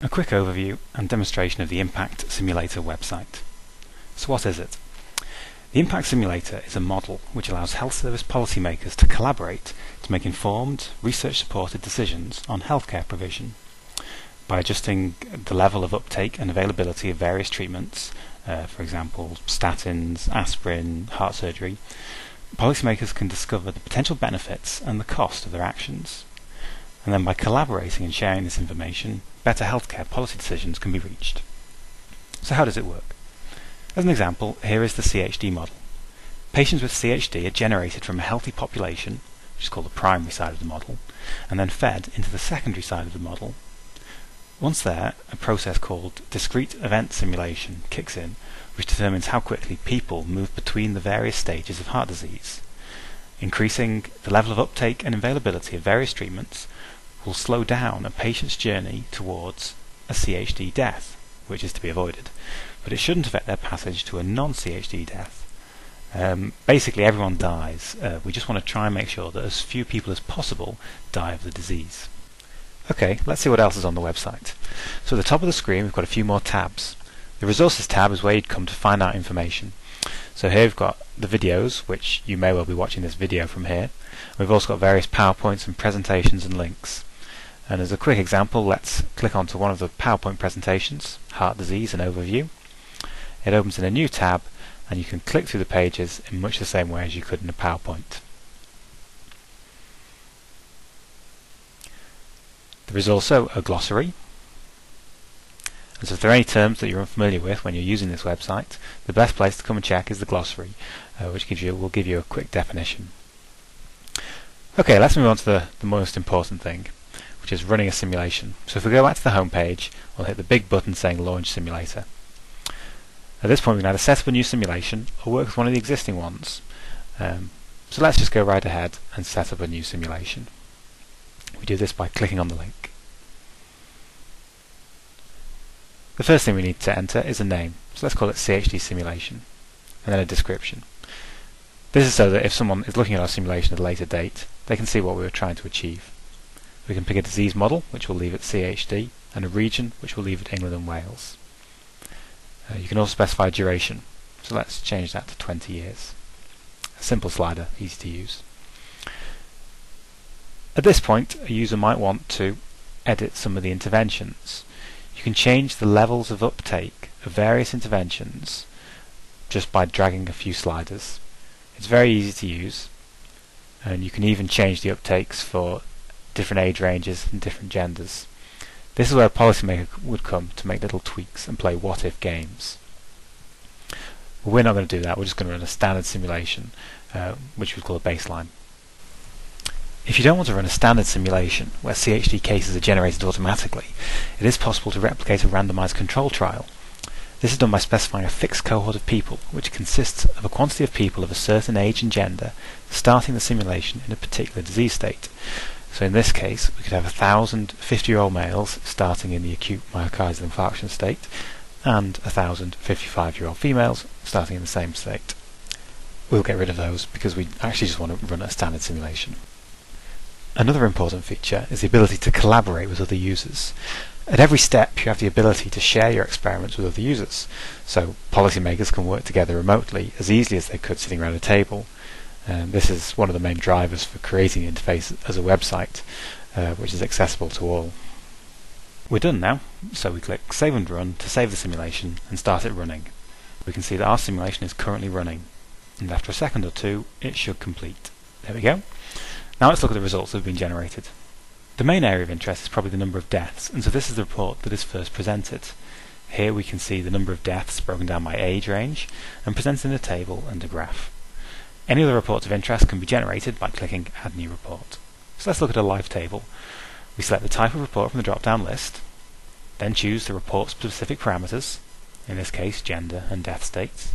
A quick overview and demonstration of the Impact Simulator website. So what is it? The Impact Simulator is a model which allows health service policymakers to collaborate to make informed, research-supported decisions on healthcare provision. By adjusting the level of uptake and availability of various treatments, for example statins, aspirin, heart surgery, policymakers can discover the potential benefits and the cost of their actions. And then by collaborating and sharing this information, better healthcare policy decisions can be reached. So how does it work? As an example, here is the CHD model. Patients with CHD are generated from a healthy population, which is called the primary side of the model, and then fed into the secondary side of the model. Once there, a process called discrete event simulation kicks in, which determines how quickly people move between the various stages of heart disease. Increasing the level of uptake and availability of various treatments will slow down a patient's journey towards a CHD death, which is to be avoided, but it shouldn't affect their passage to a non-CHD death. Basically everyone dies. We just want to try and make sure that as few people as possible die of the disease. Okay, let's see what else is on the website. So at the top of the screen we've got a few more tabs. The Resources tab is where you'd come to find out information. So here we've got the videos, which you may well be watching this video from here. We've also got various PowerPoints and presentations and links. And as a quick example, let's click onto one of the PowerPoint presentations, Heart Disease and Overview. It opens in a new tab and you can click through the pages in much the same way as you could in a PowerPoint. There is also a glossary. And so if there are any terms that you're unfamiliar with when you're using this website, the best place to come and check is the glossary, which will give you a quick definition. Okay, let's move on to the most important thing, which is running a simulation. So if we go back to the home page, we'll hit the big button saying Launch Simulator. At this point we can either set up a new simulation or work with one of the existing ones. So let's just go right ahead and set up a new simulation. We do this by clicking on the link. The first thing we need to enter is a name, so let's call it CHD Simulation, and then a description. This is so that if someone is looking at our simulation at a later date, they can see what we were trying to achieve. We can pick a disease model, which we'll leave at CHD, and a region, which we'll leave at England and Wales. You can also specify duration, so let's change that to 20 years. A simple slider, easy to use. At this point, a user might want to edit some of the interventions. You can change the levels of uptake of various interventions just by dragging a few sliders. It's very easy to use, and you can even change the uptakes for different age ranges and different genders. This is where a policymaker would come to make little tweaks and play what-if games. Well, we're not going to do that, we're just going to run a standard simulation, which we call a baseline. If you don't want to run a standard simulation where CHD cases are generated automatically, it is possible to replicate a randomized control trial. This is done by specifying a fixed cohort of people, which consists of a quantity of people of a certain age and gender, starting the simulation in a particular disease state. So in this case, we could have 1,000 50-year-old males starting in the acute myocardial infarction state, and 1,000 55-year-old females starting in the same state. We'll get rid of those because we actually just want to run a standard simulation. Another important feature is the ability to collaborate with other users. At every step you have the ability to share your experiments with other users, so policymakers can work together remotely as easily as they could sitting around a table. This is one of the main drivers for creating the interface as a website, which is accessible to all. We're done now, so we click Save and Run to save the simulation and start it running. We can see that our simulation is currently running, and after a second or two it should complete. There we go. Now let's look at the results that have been generated. The main area of interest is probably the number of deaths, and so this is the report that is first presented. Here we can see the number of deaths broken down by age range and presented in a table and a graph. Any other reports of interest can be generated by clicking Add New Report. So let's look at a live table. We select the type of report from the drop-down list, then choose the report's specific parameters, in this case gender and death states.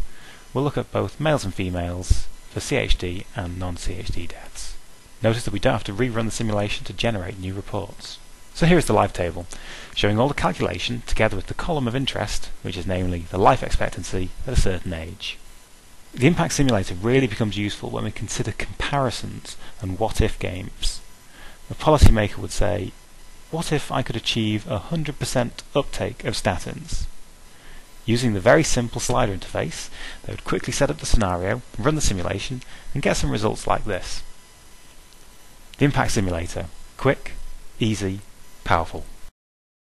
We'll look at both males and females for CHD and non-CHD deaths. Notice that we don't have to rerun the simulation to generate new reports. So here is the live table, showing all the calculation together with the column of interest, which is namely the life expectancy at a certain age. The Impact Simulator really becomes useful when we consider comparisons and what-if games. A policymaker would say, what if I could achieve 100% uptake of statins? Using the very simple slider interface, they would quickly set up the scenario, run the simulation, and get some results like this. The impact simulator: quick, easy, powerful.